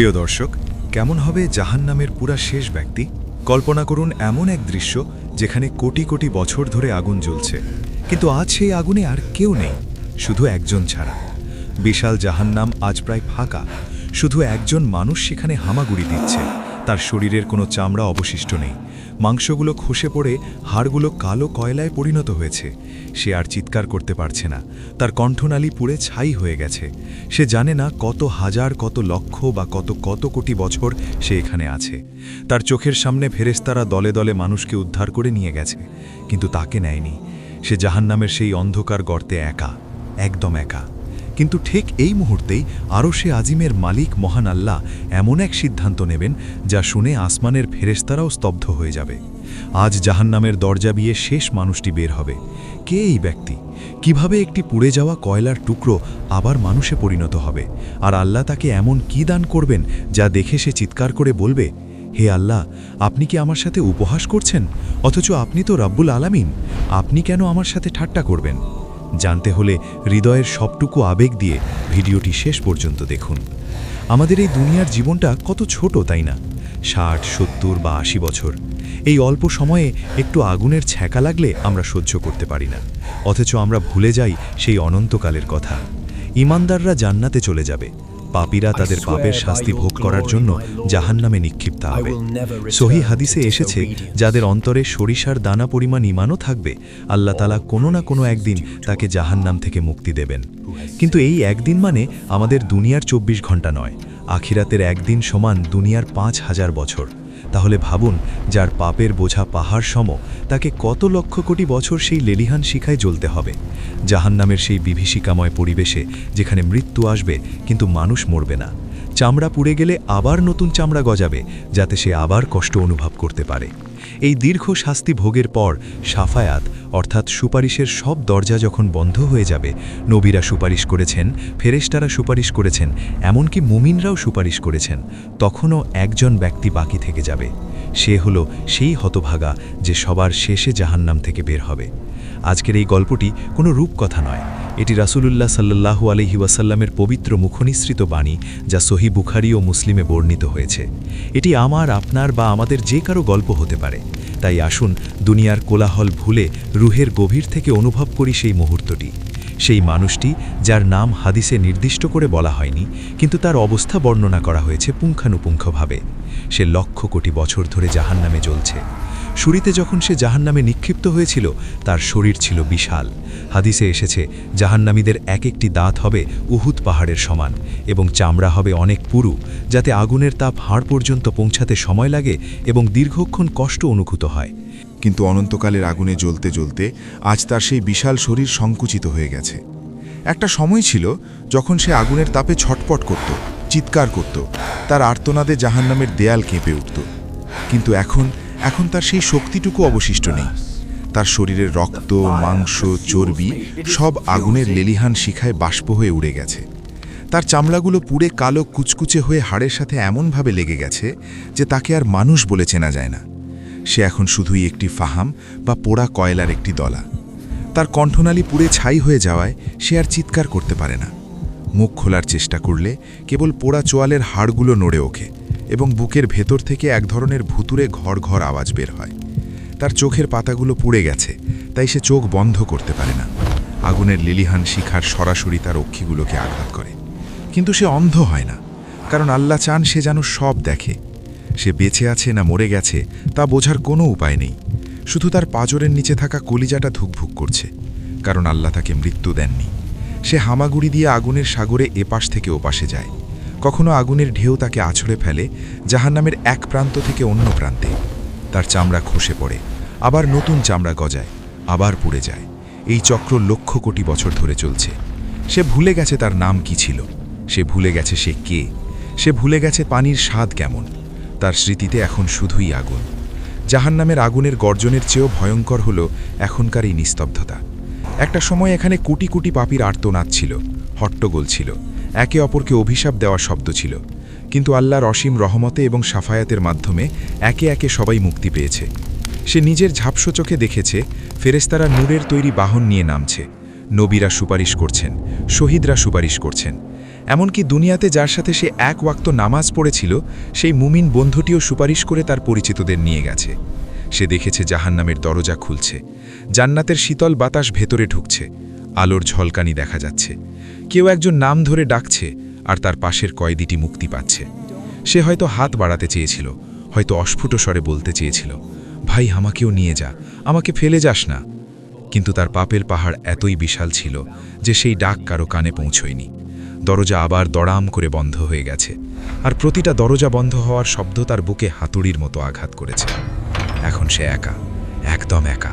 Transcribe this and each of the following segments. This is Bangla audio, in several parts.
প্রিয় দর্শক, কেমন হবে জাহান্নামের পুরা শেষ ব্যক্তি? কল্পনা করুন এমন এক দৃশ্য যেখানে কোটি কোটি বছর ধরে আগুন জ্বলছে, কিন্তু আজ সেই আগুনে আর কেউ নেই, শুধু একজন ছাড়া। বিশাল জাহান্নাম আজ প্রায় ফাঁকা, শুধু একজন মানুষ সেখানে হামাগুড়ি দিচ্ছে। তার শরীরের কোনো চামড়া অবশিষ্ট নেই, মাংসগুলো খসে পড়ে হাড়গুলো কালো কয়লায় পরিণত হয়েছে। সে আর চিৎকার করতে পারছে না, তার কণ্ঠনালী পুড়ে ছাই হয়ে গেছে। সে জানে না কত হাজার, কত লক্ষ বা কত কত কোটি বছর সে এখানে আছে। তার চোখের সামনে ফেরেশতারা দলে দলে মানুষকে উদ্ধার করে নিয়ে গেছে, কিন্তু তাকে নেয়নি। সে জাহান্নামের সেই অন্ধকার গর্তে একা, একদম একা। কিন্তু ঠিক এই মুহূর্তেই আরশে আজিমের মালিক মহান আল্লাহ এমন এক সিদ্ধান্ত নেবেন যা শুনে আসমানের ফেরেশতারাও স্তব্ধ হয়ে যাবে। আজ জাহান্নামের দরজা দিয়ে শেষ মানুষটি বের হবে। কে এই ব্যক্তি? কিভাবে একটি পুড়ে যাওয়া কয়লার টুকরো আবার মানুষে পরিণত হবে? আর আল্লাহ তাকে এমন কি দান করবেন যা দেখে সে চিৎকার করে বলবে, হে আল্লাহ, আপনি কি আমার সাথে উপহাস করছেন? অথচ আপনি তো রব্বুল আলামিন, আপনি কেন আমার সাথে ঠাট্টা করবেন? জানতে হলে হৃদয়ের সবটুকু আবেগ দিয়ে ভিডিওটি শেষ পর্যন্ত দেখুন। আমাদের এই দুনিয়ার জীবনটা কত ছোট, তাই না? 60, 70 বা 80 বছর। এই অল্প সময়ে একটু আগুনের ছ্যাঁকা লাগলে আমরা সহ্য করতে পারি না, অথচ আমরা ভুলে যাই সেই অনন্তকালের কথা। ঈমানদাররা জান্নাতে চলে যাবে, পাপীরা তাদের পাপের শাস্তি ভোগ করার জন্য জাহান্নামে নিক্ষিপ্ত হবে। সহিহ হাদিসে এসেছে, যাদের অন্তরে সরিষার দানা পরিমাণ ঈমানও থাকবে, আল্লাহ তাআলা কোনো না কোনো একদিন তাকে জাহান্নাম থেকে মুক্তি দেবেন। কিন্তু এই একদিন মানে আমাদের দুনিয়ার 24 ঘন্টা নয়, আখিরাতের একদিন সমান দুনিয়ার 5000 বছর। তাহলে ভাবুন, যার পাপের বোঝা পাহাড় সম, তাকে কত লক্ষ কোটি বছর সেই লেলিহান শিখায় জ্বলতে হবে। জাহান্নামের সেই বিভীষিকাময় পরিবেশে যেখানে মৃত্যু আসবে কিন্তু মানুষ মরবে না। চামড়া পুড়ে গেলে আবার নতুন চামড়া গজাবে, যাতে সে আবার কষ্ট অনুভব করতে পারে। এই দীর্ঘ শাস্তি ভোগের পর শাফায়াত অর্থাৎ সুপারিশের সব দরজা যখন বন্ধ হয়ে যাবে, নবীরা সুপারিশ করেছেন, ফেরেশতারা সুপারিশ করেছেন, এমনকি মুমিনরাও সুপারিশ করেছেন, তখনও একজন ব্যক্তি বাকি থেকে যাবে। সে হলো সেই হতভাগা যে সবার শেষে জাহান্নাম থেকে বের হবে। আজকের এই গল্পটি কোনো রূপকথা নয়, এটি রাসূলুল্লাহ সাল্লাল্লাহু আলাইহি ওয়াসাল্লামের পবিত্র মুখনিসৃত বাণী, যা সহিহ বুখারী ও মুসলিমে বর্ণিত হয়েছে। এটি আমার, আপনার বা আমাদের যে কারো গল্প হতে পারে। তাই আসুন দুনিয়ার কোলাহল ভুলে রুহের গভীর থেকে অনুভব করি সেই মুহূর্তটি, সেই মানুষটি যার নাম হাদিসে নির্দিষ্ট করে বলা হয়নি, কিন্তু তার অবস্থা বর্ণনা করা হয়েছে পুঙ্খানুপুঙ্খভাবে। সে লক্ষ কোটি বছর ধরে জাহান্নামে জ্বলছে। শুরুতে যখন সে জাহান্নামে নিক্ষিপ্ত হয়েছিল, তার শরীর ছিল বিশাল। হাদিসে এসেছে, জাহান্নামীদের এক একটি দাঁত হবে উহুদ পাহাড়ের সমান এবং চামড়া হবে অনেক পুরু, যাতে আগুনের তাপ হাড় পর্যন্ত পৌঁছাতে সময় লাগে এবং দীর্ঘক্ষণ কষ্ট অনুভূত হয়। কিন্তু অনন্তকালের আগুনে জ্বলতে জ্বলতে আজ তার সেই বিশাল শরীর সংকুচিত হয়ে গেছে। একটা সময় ছিল যখন সে আগুনের তাপে ছটপট করত, চিৎকার করত, তার আর্তনাদে জাহান্নামের দেয়াল কেঁপে উঠত। কিন্তু এখন তার সেই শক্তিটুকু অবশিষ্ট নেই। তার শরীরের রক্ত, মাংস, চর্বি সব আগুনের লেলিহান শিখায় বাষ্প হয়ে উড়ে গেছে। তার চামড়াগুলো পুড়ে কালো কুচকুচে হয়ে হাড়ের সাথে এমনভাবে লেগে গেছে যে তাকে আর মানুষ বলে চেনা যায় না। সে এখন শুধুই একটি ফাহাম বা পোড়া কয়লার একটি দলা। তার কণ্ঠনালী পুড়ে ছাই হয়ে যাওয়ায় সে আর চিৎকার করতে পারে না। মুখ খোলার চেষ্টা করলে কেবল পোড়া চোয়ালের হাড়গুলো নড়ে ওঠে এবং বুকের ভেতর থেকে এক ধরনের ভুতুরে ঘর ঘর আওয়াজ বের হয়। তার চোখের পাতাগুলো পুড়ে গেছে, তাই সে চোখ বন্ধ করতে পারে না। আগুনের লিলিহান শিখার সরাসরি তার অক্ষিগুলোকে আঘাত করে। কিন্তু সে অন্ধ হয় না, কারণ আল্লাহ চান সে যেন সব দেখে। সে বেঁচে আছে না মরে গেছে তা বোঝার কোনো উপায় নেই। শুধু তার পাঁজরের নিচে থাকা কলিজাটা ধুকভুক করছে, কারণ আল্লাহ তাকে মৃত্যু দেননি। সে হামাগুড়ি দিয়ে আগুনের সাগরে এপাশ থেকে ওপাশে যায়। কখনো আগুনের ঢেউ তাকে আছড়ে ফেলে জাহান্নামের এক প্রান্ত থেকে অন্য প্রান্তে। তার চামড়া খসে পড়ে, আবার নতুন চামড়া গজায়, আবার পুড়ে যায়। এই চক্র লক্ষ কোটি বছর ধরে চলছে। সে ভুলে গেছে তার নাম কি ছিল, সে ভুলে গেছে সে কে, সে ভুলে গেছে পানির স্বাদ কেমন। তার স্মৃতিতে এখন শুধুই আগুন। জাহান্নামের আগুনের গর্জনের চেয়েও ভয়ঙ্কর হলো এখনকার এই নিস্তব্ধতা। একটা সময় এখানে কোটি কোটি পাপীর আর্তনাদ ছিল, হট্টগোল ছিল, একে অপরকে অভিশাপ দেওয়ার শব্দ ছিল। কিন্তু আল্লাহর অসীম রহমতে এবং সাফায়াতের মাধ্যমে একে একে সবাই মুক্তি পেয়েছে। সে নিজের ঝাপসো চোখে দেখেছে ফেরেশতারা নূরের তৈরি বাহন নিয়ে নামছে, নবীরা সুপারিশ করছেন, শহীদরা সুপারিশ করছেন। এমনকি দুনিয়াতে যার সাথে সে এক ওয়াক্ত নামাজ পড়েছিল সেই মুমিন বন্ধুটিও সুপারিশ করে তার পরিচিতদের নিয়ে গেছে। সে দেখেছে জাহান্নামের দরজা খুলছে, জান্নাতের শীতল বাতাস ভেতরে ঢুকছে, আলোর ঝলকানি দেখা যাচ্ছে। কেউ একজন নাম ধরে ডাকছে আর তার পাশের কয়েদিটি মুক্তি পাচ্ছে। সে হয়তো হাত বাড়াতে চেয়েছিল, হয়তো অস্ফুট স্বরে বলতে চেয়েছিল, ভাই আমাকেও নিয়ে যা, আমাকে ফেলে যাস না। কিন্তু তার পাপের পাহাড় এতই বিশাল ছিল যে সেই ডাক কারো কানে পৌঁছয়নি। দরজা আবার দড়াম করে বন্ধ হয়ে গেছে, আর প্রতিটা দরজা বন্ধ হওয়ার শব্দ তার বুকে হাতুড়ির মতো আঘাত করেছে। এখন সে একা, একদম একা।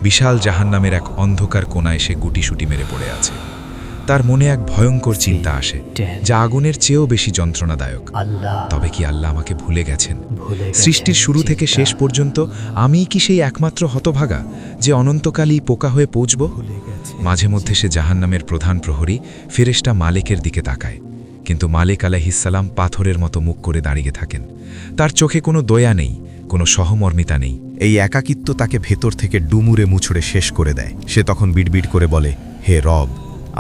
বিশাল জাহান্নামের এক অন্ধকার কোণায় সে গুটিসুটি মেরে পড়ে আছে। তার মনে এক ভয়ঙ্কর চিন্তা আসে, যা আগুনের চেয়েও বেশি যন্ত্রণাদায়ক। তবে কি আল্লাহ আমাকে ভুলে গেছেন? সৃষ্টির শুরু থেকে শেষ পর্যন্ত আমিই কি সেই একমাত্র হতভাগা যে অনন্তকালই পোকা হয়ে পৌঁছব? মাঝে মধ্যে সে জাহান্নামের প্রধান প্রহরী ফেরেশতা মালেকের দিকে তাকায়, কিন্তু মালেক আলাইহিসসালাম পাথরের মতো মুখ করে দাঁড়িয়ে থাকেন। তার চোখে কোনো দয়া নেই, কোনো সহমর্মিতা নেই। এই একাকিত্ব তাকে ভেতর থেকে ডুমুরে মুছড়ে শেষ করে দেয়। সে তখন বিড়বিড় করে বলে, হে রব,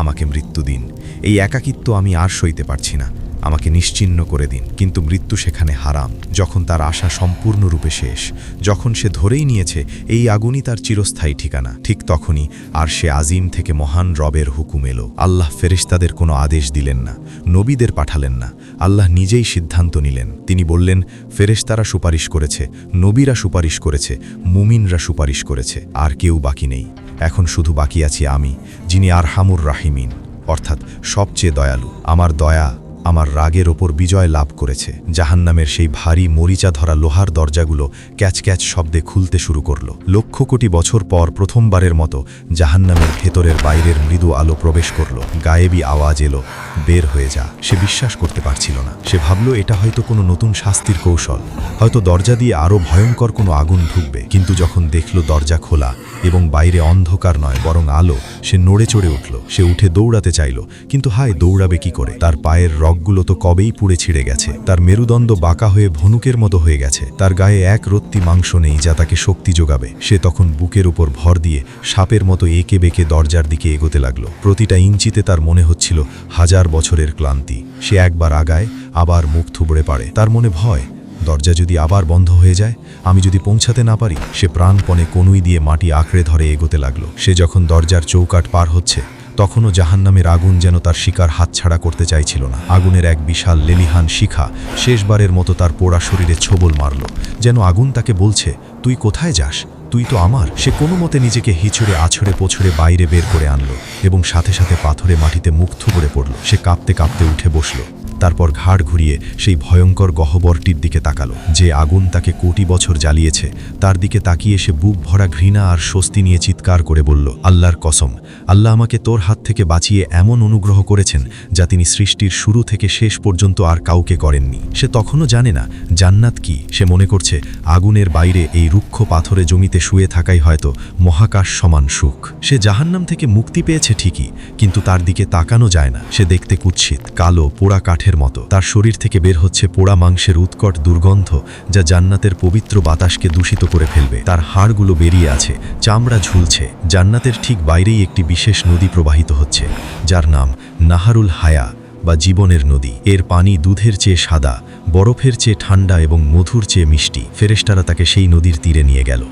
আমাকে মৃত্যু দিন। এই একাকিত্ব আমি আর সইতে পারছি না, আমাকে নিশ্চিহ্ন করে দিন। কিন্তু মৃত্যু সেখানে হারাম। যখন তার আশা সম্পূর্ণরূপে শেষ, যখন সে ধরেই নিয়েছে এই আগুনই তার চিরস্থায়ী ঠিকানা, ঠিক তখনই আর সে আজিম থেকে মহান রবের হুকুম এলো। আল্লাহ ফেরেশতাদের কোনো আদেশ দিলেন না, নবীদের পাঠালেন না, আল্লাহ নিজেই সিদ্ধান্ত নিলেন। তিনি বললেন, ফেরেশতারা সুপারিশ করেছে, নবীরা সুপারিশ করেছে, মুমিনরা সুপারিশ করেছে, আর কেউ বাকি নেই। এখন শুধু বাকি আছি আমি, যিনি আরহামুর রাহিমিন, অর্থাৎ সবচেয়ে দয়ালু। আমার দয়া আমার রাগের ওপর বিজয় লাভ করেছে। জাহান্নামের সেই ভারী মরিচা ধরা লোহার দরজাগুলো ক্যাচ ক্যাচ শব্দে খুলতে শুরু করল। লক্ষ কোটি বছর পর প্রথমবারের মতো জাহান্নামের ভেতরের বাইরের মৃদু আলো প্রবেশ করল। গায়েবী আওয়াজ এলো, বের হয়ে যা। সে বিশ্বাস করতে পারছিল না। সে ভাবল এটা হয়তো কোনো নতুন শাস্তির কৌশল, হয়তো দরজা দিয়ে আরও ভয়ঙ্কর কোনো আগুন ঢুকবে। কিন্তু যখন দেখল দরজা খোলা এবং বাইরে অন্ধকার নয় বরং আলো, সে নড়ে চড়ে উঠল। সে উঠে দৌড়াতে চাইল, কিন্তু হায়, দৌড়াবে কি করে? তার পায়ের রগগুলো তো কবেই পুড়ে ছিঁড়ে গেছে। তার মেরুদণ্ড বাঁকা হয়ে ভনুকের মতো হয়ে গেছে। তার গায়ে এক রত্তি মাংস নেই যা তাকে শক্তি যোগাবে। সে তখন বুকের উপর ভর দিয়ে সাপের মতো এঁকে বেঁকে দরজার দিকে এগোতে লাগলো। প্রতিটা ইঞ্চিতে তার মনে হচ্ছিল হাজার বছরের ক্লান্তি। সে একবার আগায়, আবার মুখ থুবড়ে পারে। তার মনে ভয়, দরজা যদি আবার বন্ধ হয়ে যায়, আমি যদি পৌঁছাতে না পারি। সে প্রাণপণে কনুই দিয়ে মাটি আঁকড়ে ধরে এগোতে লাগলো। সে যখন দরজার চৌকাঠ পার হচ্ছে, তখনও জাহান্নামের আগুন যেন তার শিকার হাতছাড়া করতে চাইছিল না। আগুনের এক বিশাল লেলিহান শিখা শেষবারের মতো তার পোড়া শরীরে ছোবল মারল, যেন আগুন তাকে বলছে, তুই কোথায় যাস? তুই তো আমার। সে কোনো মতে নিজেকে হিচড়ে আছড়ে পোছড়ে বাইরে বের করে আনলো এবং সাথে সাথে পাথরে মাটিতে মুখ থুবড়ে পড়ল। সে কাঁপতে কাঁপতে উঠে বসল। তারপর ঘাড় ঘুরিয়ে সেই ভয়ঙ্কর গহ্বরটির দিকে তাকালো। যে আগুন তাকে কোটি বছর জ্বালিয়েছে, তার দিকে তাকিয়ে সে বুক ভরা ঘৃণা আর স্বস্তি নিয়ে চিৎকার করে বলল, আল্লাহর কসম, আল্লাহ আমাকে তোর হাত থেকে বাঁচিয়ে এমন অনুগ্রহ করেছেন যা তিনি সৃষ্টির শুরু থেকে শেষ পর্যন্ত আর কাউকে করেননি। সে তখনও জানে না জান্নাত কি। সে মনে করছে আগুনের বাইরে এই রুক্ষ পাথরে জমিতে শুয়ে থাকাই হয়তো মহাকাশ সমান সুখ। সে জাহান্নাম থেকে মুক্তি পেয়েছে ঠিকই, কিন্তু তার দিকে তাকানো যায় না। সে দেখতে কুৎসিত, কালো, পোড়া কাঠের মতো। তার শরীর থেকে বের হচ্ছে পোড়া মাংসের উৎকট দুর্গন্ধ, যা জান্নাতের পবিত্র বাতাসকে দূষিত করে ফেলবে। তার হাড়গুলো বেরিয়ে আছে, চামড়া ঝুলছে। জান্নাতের ঠিক বাইরেই একটি বিশেষ নদী প্রবাহিত হচ্ছে, যার নাম নাহারুল হায়া বা জীবনের নদী। এর পানি দুধের চেয়ে সাদা, বরফের চেয়ে ঠান্ডা এবং মধুর চেয়ে মিষ্টি। ফেরেশতারা তাকে সেই নদীর তীরে নিয়ে গেল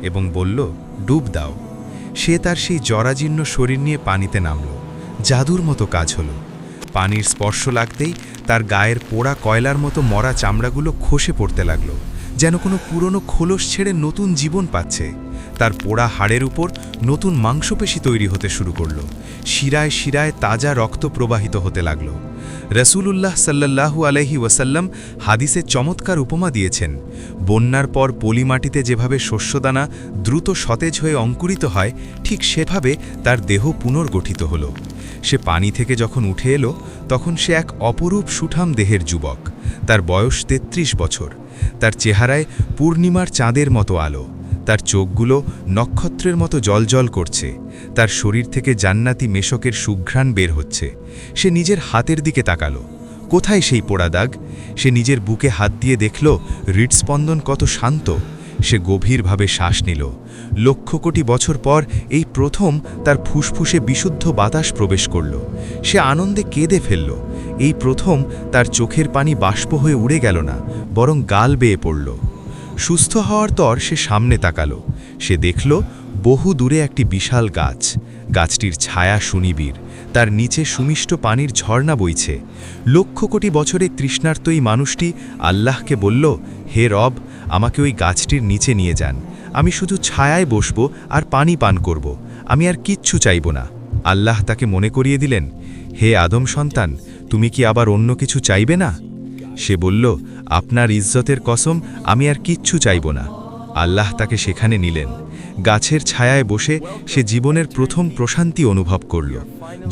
এবং বলল, ডুব দাও। সে তার সেই জরাজীর্ণ শরীর নিয়ে পানিতে নামল। জাদুর মতো কাজ হলো। পানির স্পর্শ লাগতেই তার গায়ের পোড়া কয়লার মতো মরা চামড়াগুলো খসে পড়তে লাগল, যেন কোনো পুরনো খোলস ছেড়ে নতুন জীবন পাচ্ছে। তার পোড়া হাড়ের উপর নতুন মাংসপেশি তৈরি হতে শুরু করল। শিরায় শিরায় তাজা রক্ত প্রবাহিত হতে লাগল। রসুলুল্লাহ সাল্লাল্লাহু আলাইহি ওয়াসাল্লাম হাদিসে চমৎকার উপমা দিয়েছেন, বন্যার পর পলিমাটিতে যেভাবে শস্যদানা দ্রুত সতেজ হয়ে অঙ্কুরিত হয়, ঠিক সেভাবে তার দেহ পুনর্গঠিত হল। সে পানি থেকে যখন উঠে এলো, তখন সে এক অপরূপ সুঠাম দেহের যুবক। তার বয়স ৩৩ বছর। তার চেহারায় পূর্ণিমার চাঁদের মতো আলো। তার চোখগুলো নক্ষত্রের মতো জ্বলজ্বল করছে। তার শরীর থেকে জান্নাতি মেশকের সুঘ্রাণ বের হচ্ছে। সে নিজের হাতের দিকে তাকালো। কোথায় সেই পোড়া দাগ? সে নিজের বুকে হাত দিয়ে দেখল হৃৎস্পন্দন কত শান্ত। সে গভীরভাবে শ্বাস নিল। লক্ষ কোটি বছর পর এই প্রথম তার ফুসফুসে বিশুদ্ধ বাতাস প্রবেশ করল। সে আনন্দে কেঁদে ফেলল। এই প্রথম তার চোখের পানি বাষ্প হয়ে উড়ে গেল না, বরং গাল বেয়ে পড়ল। সুস্থ হওয়ার পর সে সামনে তাকালো। সে দেখল বহু দূরে একটি বিশাল গাছ। গাছটির ছায়া সুনিবিড়, তার নিচে সুমিষ্ট পানির ঝর্ণা বইছে। লক্ষ কোটি বছরে তৃষ্ণার্ত এই মানুষটি আল্লাহকে বলল, হে রব, আমাকে ওই গাছটির নিচে নিয়ে যান। আমি শুধু ছায়ায় বসব আর পানি পান করব। আমি আর কিচ্ছু চাইব না। আল্লাহ তাকে মনে করিয়ে দিলেন, হে আদম সন্তান, তুমি কি আবার অন্য কিছু চাইবে না? সে বলল, আপনার ইজ্জতের কসম, আমি আর কিচ্ছু চাইব না। আল্লাহ তাকে সেখানে নিলেন। গাছের ছায়ায় বসে সে জীবনের প্রথম প্রশান্তি অনুভব করল।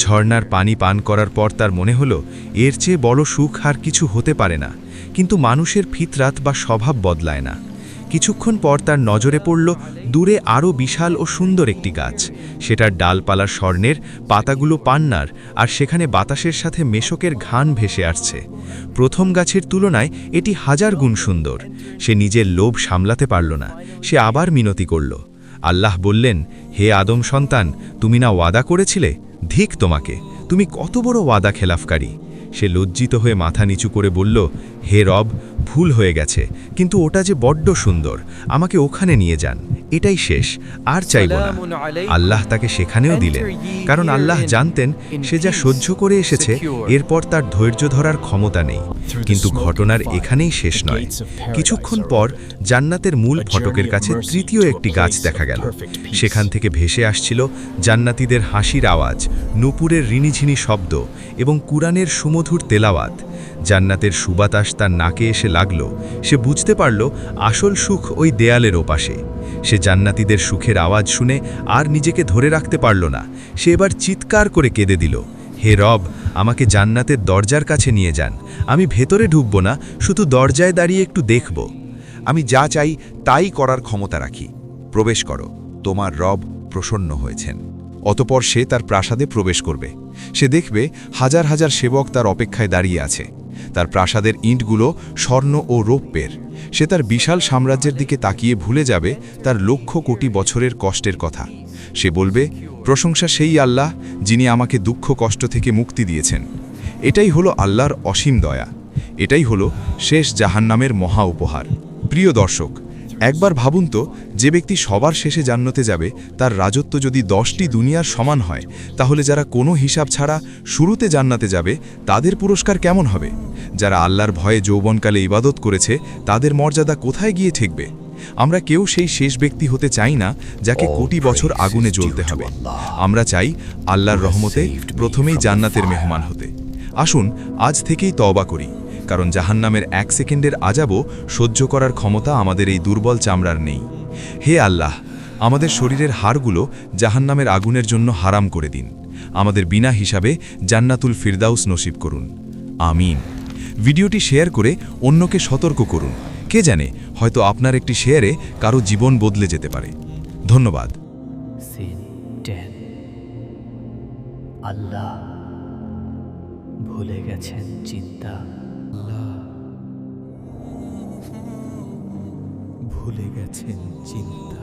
ঝর্ণার পানি পান করার পর তার মনে হলো, এর চেয়ে বড় সুখ আর কিছু হতে পারে না। কিন্তু মানুষের ফিতরাত বা স্বভাব বদলায় না। কিছুক্ষণ পর তার নজরে পড়ল দূরে আরও বিশাল ও সুন্দর একটি গাছ। সেটার ডালপালা স্বর্ণের, পাতাগুলো পান্নার, আর সেখানে বাতাসের সাথে মেশকের ঘ্রাণ ভেসে আসছে। প্রথম গাছের তুলনায় এটি 1000 গুণ সুন্দর। সে নিজের লোভ সামলাতে পারল না। সে আবার মিনতি করল। আল্লাহ বললেন, হে আদম সন্তান, তুমি না ওয়াদা করেছিলে? ধিক তোমাকে, তুমি কত বড় ওয়াদা খেলাফকারী। সে লজ্জিত হয়ে মাথা নিচু করে বলল, হে রব, ভুল হয়ে গেছে, কিন্তু ওটা যে বড্ড সুন্দর, আমাকে ওখানে নিয়ে যান। এটাই শেষ, আর চাইব না। আল্লাহ তাকে সেখানেও দিলেন, কারণ আল্লাহ জানতেন সে যা সহ্য করে এসেছে এরপর তার ধৈর্য ধরার ক্ষমতা নেই। কিন্তু ঘটনার এখানেই শেষ নয়। কিছুক্ষণ পর জান্নাতের মূল ফটকের কাছে তৃতীয় একটি গাছ দেখা গেল। সেখান থেকে ভেসে আসছিল জান্নাতীদের হাসির আওয়াজ, নূপুরের রিনিঝিনি শব্দ এবং কুরআনের সুমধুর তেলাওয়াত। জান্নাতের সুবাতাস তার নাকে এসে লাগল। সে বুঝতে পারল আসল সুখ ওই দেয়ালের ওপাশে। সে জান্নাতীদের সুখের আওয়াজ শুনে আর নিজেকে ধরে রাখতে পারল না। সে এবার চিৎকার করে কেঁদে দিল, হে রব, আমাকে জান্নাতের দরজার কাছে নিয়ে যান। আমি ভেতরে ঢুকব না, শুধু দরজায় দাঁড়িয়ে একটু দেখব। আমি যা চাই তাই করার ক্ষমতা রাখি। প্রবেশ করো, তোমার রব প্রসন্ন হয়েছেন। অতপর সে তার প্রাসাদে প্রবেশ করবে। সে দেখবে হাজার হাজার সেবক তার অপেক্ষায় দাঁড়িয়ে আছে। তার প্রাসাদের ইঁটগুলো স্বর্ণ ও রৌপ্যের। সে তার বিশাল সাম্রাজ্যের দিকে তাকিয়ে ভুলে যাবে তার লক্ষ কোটি বছরের কষ্টের কথা। সে বলবে, প্রশংসা সেই আল্লাহ যিনি আমাকে দুঃখ কষ্ট থেকে মুক্তি দিয়েছেন। এটাই হলো আল্লাহর অসীম দয়া। এটাই হলো শেষ জাহান্নামের মহা উপহার। প্রিয় দর্শক, একবার ভাবুন তো, যে ব্যক্তি সবার শেষে জান্নাতে যাবে তার রাজত্ব যদি 10টি দুনিয়ার সমান হয়, তাহলে যারা কোনো হিসাব ছাড়া শুরুতে জান্নাতে যাবে তাদের পুরস্কার কেমন হবে? যারা আল্লাহর ভয়ে যৌবনকালে ইবাদত করেছে তাদের মর্যাদা কোথায় গিয়ে ঠেকবে? আমরা কেউ সেই শেষ ব্যক্তি হতে চাই না যাকে কোটি বছর আগুনে জ্বলতে হবে। আমরা চাই আল্লাহর রহমতে প্রথমেই জান্নাতের মেহমান হতে। আসুন আজ থেকেই তওবা করি, কারণ জাহান্নামের 1 সেকেন্ডের আযাবও সহ্য করার ক্ষমতা আমাদের এই দুর্বল চামড়ার নেই। হে আল্লাহ, আমাদের শরীরের হাড়গুলো জাহান্নামের আগুনের জন্য হারাম করে দিন। আমাদের বিনা হিসাবে জান্নাতুল ফিরদাউস নসিব করুন। আমিন। ভিডিওটি শেয়ার করে অন্যকে সতর্ক করুন। কে জানে, হয়তো আপনার একটি শেয়ারে কারো জীবন বদলে যেতে পারে। ধন্যবাদ। আল্লাহ ভুলে গেছেন চিন্তা, ভুলে গেছেন চিন্তা।